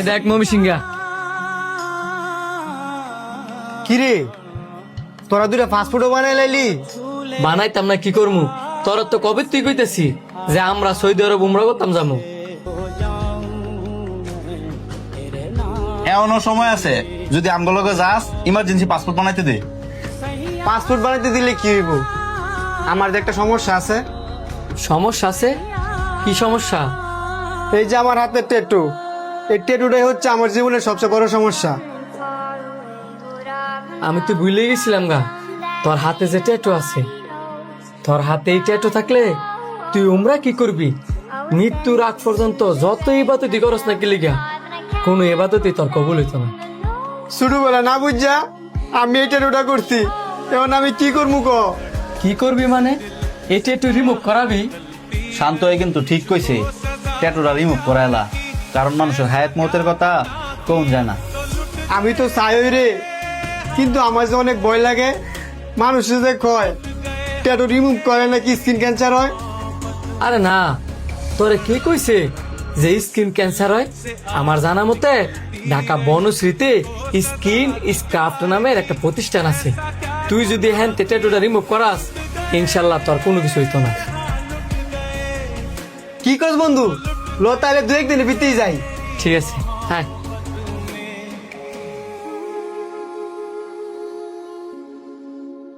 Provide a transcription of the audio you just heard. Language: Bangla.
এই দেখ মমি সিংহা। কিরে তোরা দুটা ফাস্টফুডও বানাই লাইলি? বানাইতাম না কি করমু? তোর তো কবে তুই কইতেছি যে আমরা সৌদি আরব উমরা করতাম যাবো। এমনও সময় আছে, যদি আমগুলোকে যাস ইমার্জেন্সি পাসপোর্ট বানাইতে দে। পাসপোর্ট বানাইতে দিলে কি হইব? আমার যে একটা সমস্যা আছে। সমস্যা আছে? কি সমস্যা? এই যে আমার হাতের ট্যাটু, এই ট্যাটুটাই হচ্ছে আমার জীবনের সবচেয়ে বড় সমস্যা। আমি তো ভুলে গেছিলাম গা, তোর হাতে যে ট্যাটু আছে। তোর হাতে এই ট্যাটু থাকলে তুই উমরা কি করবি? মৃত্যুর আগ পর্যন্ত যত ইবাদতি করস না কি লিগা, কোনো ইবাদতই তোর কবুল হইতো না। ছোটবেলা না বুঝা আমি এই ট্যাটুটা করছি, এখন আমি কি করবো ক? কি করবি মানে? এই ট্যাটু রিমুভ করাবি? শান্ত হয়ে কিন্তু ঠিক কইছে, ট্যাটুটা রিমুভ করাইলা, কারণ মানুষের হায়াত মৌতের কথা কোন যায় না। আমি তো চাই রে, কিন্তু আমার যে অনেক ভয় লাগে। মানুষে যে কয় ট্যাটু রিমুভ করে নাকি স্কিন ক্যান্সার হয়। আরে না, তোরে কে কইছে যে স্কিন ক্যান্সার হয়? আমার জানা মতে ঢাকা বনশ্রীতে স্কিন স্ক্রাফট নামের একটা প্রতিষ্ঠান আছে। তুই যদি হ্যান ট্যাটুটা রিমুভ করাস, ইনশাল্লাহ তোর কোনো কিছু হইতো না। কি কস বন্ধু? লো তাহলে দু একদিনে বিতেই যাই। ঠিক আছে, হ্যাঁ।